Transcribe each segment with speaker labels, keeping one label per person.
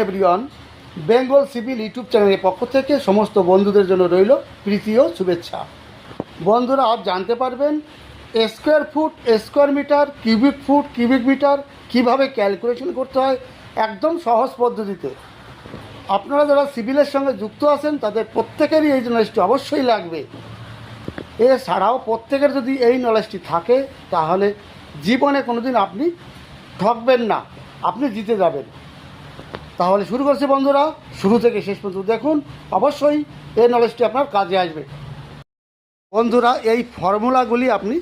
Speaker 1: Everyone, Bengal civil YouTube চ্যানেলের পক্ষ থেকে সমস্ত বন্ধুদের জন্য রইল প্রীতি ও শুভেচ্ছা। বন্ধুরা আজ জানতে পারবেন square foot, square metre, cubic foot, cubic metre কীভাবে ক্যালকুলেশন করতে হয় একদম সহজ পদ্ধতিতে। আপনারা যারা সিভিলের সঙ্গে যুক্ত আছেন তাদের প্রত্যেকেরই এই নলেজটি অবশ্যই লাগবে। এছাড়াও প্রত্যেকের যদি এই নলেজটি থাকে তাহলে জীবনে কোনোদিন আপনি ঠকবেন না, আপনি জিতে যাবেন। তাহলে শুরু করছি বন্ধুরা, শুরু থেকে শেষ পর্যন্ত দেখুন, অবশ্যই এই নলেজটি আপনার কাজে আসবে। বন্ধুরা এই ফর্মুলাগুলি আপনি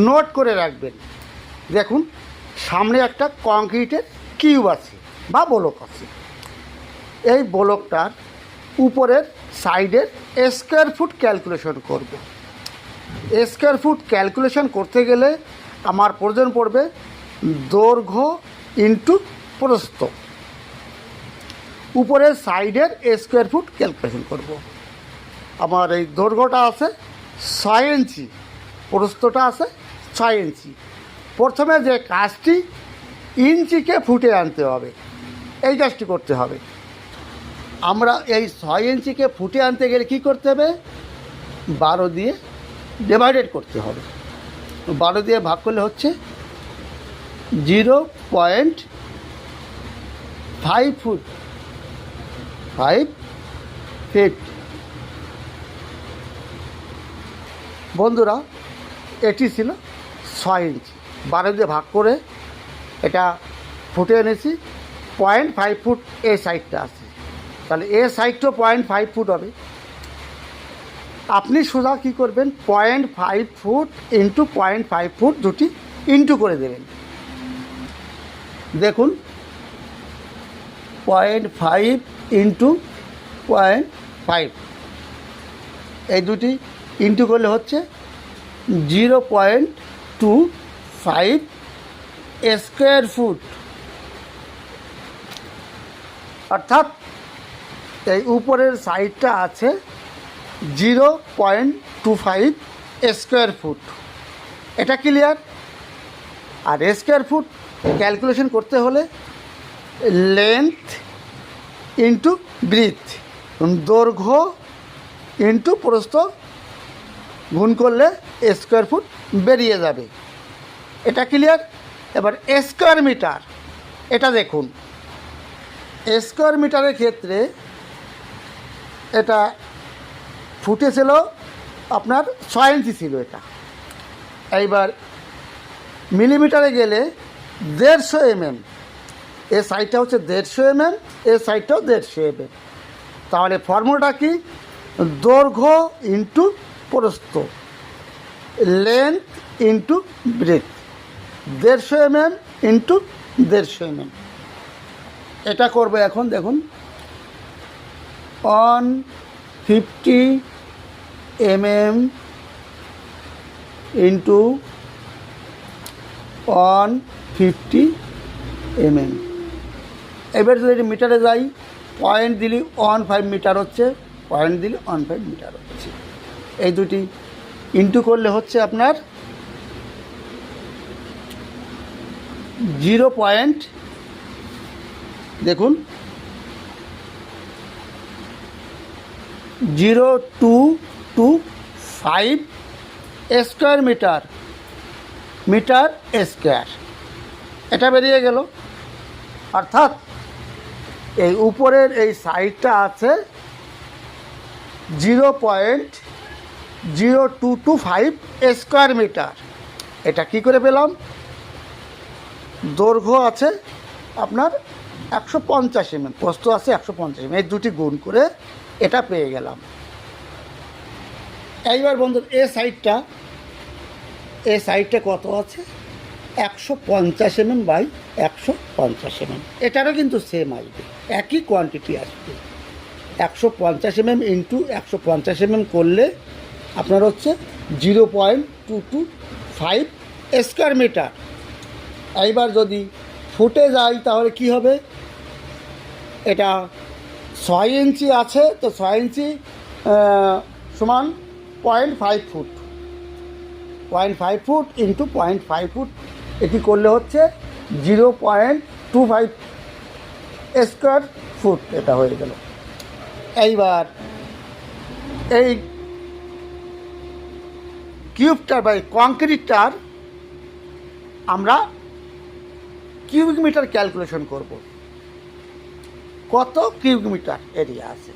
Speaker 1: নোট করে রাখবেন। দেখুন সামনে একটা কংক্রিটের কিউব আছে বা ব্লক আছে। এই ব্লকটার উপরের সাইডের স্কোয়ার ফুট ক্যালকুলেশন করব। স্কোয়ার ফুট ক্যালকুলেশন করতে গেলে আমার প্রয়োজন পড়বে দৈর্ঘ্য ইন্টু প্রস্থ। উপরের সাইডের স্কোয়ার ফুট ক্যালকুলেশন করব। আমার এই দৈর্ঘ্যটা আছে 6 ইঞ্চি, প্রস্থটা আছে 6 ইঞ্চি। প্রথমে যে কাজটি ইঞ্চিকে ফুটে আনতে হবে, এই কাজটি করতে হবে। আমরা এই 6 ইঞ্চিকে ফুটে আনতে গেলে কী করতে হবে? 12 দিয়ে ডিভাইডেড করতে হবে। 12 দিয়ে ভাগ করলে হচ্ছে 0.5 ফুট 5 ফিট। বন্ধুরা এটি ছিল 6 ইঞ্চি, 12 দিয়ে ভাগ করে এটা ফুটে এনেছি। 0.5 ফুট এ সাইডটা আছে, তাহলে এ সাইডটাও 0.5 ফুট হবে। আপনি সোজা কী করবেন? 0.5 ফুট ইন্টু 0.5 ফুট দুটি ইন্টু করে দেবেন। দেখুন 0.5 ইন্টু 0.5, এই দুটি ইন্টু করলে হচ্ছে 0.25 স্কোয়ার ফুট। অর্থাৎ এই উপরের সাইডটা আছে 0.25 স্কোয়ার ফুট। এটা ক্লিয়ার? আর স্কোয়ার ফুট ক্যালকুলেশন করতে হলে লেন্থ ইন্টু ব্রিথ, দৈর্ঘ্য ইন্টু প্রস্থ গুণ করলে স্কোয়ার ফুট বেরিয়ে যাবে। এটা ক্লিয়ার? এবার স্কোয়ার মিটার, এটা দেখুন। স্কোয়ার মিটারের ক্ষেত্রে এটা ফুটে ছিল আপনার 6 ইঞ্চি ছিল এটা। এইবার মিলিমিটারে গেলে 150 mm, এ সাইডটা হচ্ছে 150 mm, এ সাইডটাও 150 mm। তাহলে ফর্মুলাটা কি? দৈর্ঘ্য ইন্টু প্রস্থ, লেন্থ ইন্টু ব্রেথ, 150 mm ইন্টু 150 mm। এটা করবো এখন। দেখুন 150 mm ইন্টু 150 mm। এবার যদি মিটারে যাই, পয়েন্ট দিলে 15 মিটার হচ্ছে, পয়েন্ট দিলে 15 মিটার হচ্ছে। এই দুটি ইন্টু করলে হচ্ছে আপনার 0. দেখুন 0.225 স্কোয়ার মিটার, মিটার স্কোয়ার। এটা বেরিয়ে গেল। অর্থাৎ এই উপরের এই সাইডটা আছে 0.0225 স্কোয়ার মিটার। এটা কি করে পেলাম? দৈর্ঘ্য আছে আপনার 150 mm, প্রস্থ আছে 150 mm, এই দুটি গুণ করে এটা পেয়ে গেলাম। এইবার বন্ধুরা এ সাইডটা কত আছে? 150 mm বাই 150 mm। এটারও কিন্তু সেম আসবে, একই কোয়ান্টিটি আসবে। 150 mm ইন্টু 150 mm করলে আপনার হচ্ছে 0.225 স্কোয়ার মিটার। এইবার যদি ফুটে যায় তাহলে কি হবে? এটা 6 ইঞ্চি আছে, তো 6 ইঞ্চি সমান 0.5 ফুট, 0.5 ফুট ইন্টু 0.5 ফুট, এটি করলে হচ্ছে 0.25 স্কোয়ার ফুট এটা হয়ে গেল। এইবার এই কিউবটার বা কংক্রিটটার আমরা কিউবিক মিটার ক্যালকুলেশন করব, কত কিউবিক মিটার এরিয়া আছে।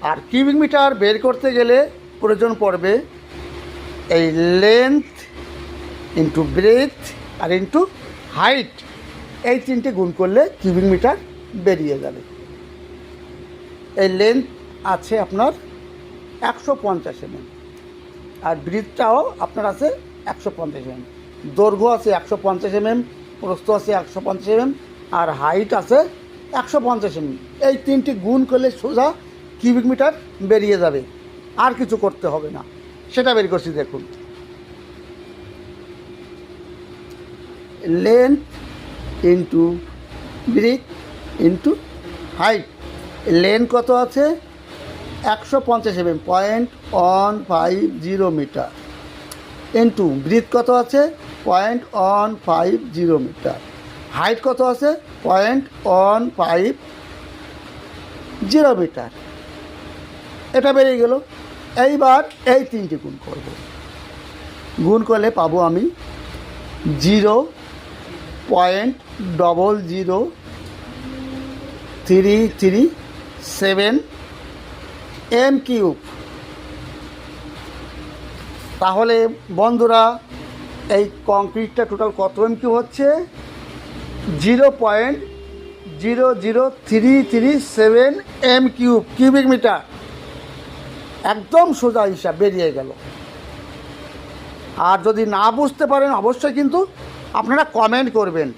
Speaker 1: আর কিউবিক মিটার বের করতে গেলে প্রয়োজন পড়বে এই লেন্থ ইন্টু ব্রেথ আর ইন্টু হাইট, এই তিনটে গুণ করলে কিউবিক মিটার বেরিয়ে যাবে। এই লেন্থ আছে আপনার 150 mm, আর ব্রিথটাও আপনার আছে 150 mm, দৈর্ঘ্য আছে 150 mm, প্রস্থ আছে 150 mm, আর হাইট আছে 150 mm। এই তিনটি গুণ করলে সোজা কিউবিক মিটার বেরিয়ে যাবে, আর কিছু করতে হবে না। সেটা বের করছি দেখুন। Length into breadth into height, length কত আছে 150 mm, 0.150 মিটার, ইন্টু ব্রিথ কত আছে 0.150 মিটার, হাইট কত আছে 0.150 মিটার। এটা বেরিয়ে গেল। এইবার এই তিনটি গুণ করব, গুণ করলে পাবো আমি 0.00337 m3। তাহলে বন্ধুরা এই কংক্রিটটা টোটাল কত m3 হচ্ছে? 0.00337 m3 কিউবিক মিটার। একদম সোজা হিসাব বেরিয়ে গেল। আর যদি না বুঝতে পারেন অবশ্যই কিন্তু আপনারা কমেন্ট করবেন,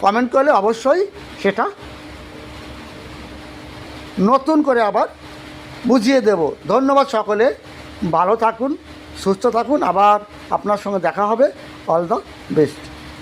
Speaker 1: কমেন্ট করলে অবশ্যই সেটা নতুন করে আবার বুঝিয়ে দেব। ধন্যবাদ সকলে, ভালো থাকুন, সুস্থ থাকুন, আবার আপনার সঙ্গে দেখা হবে। All the best.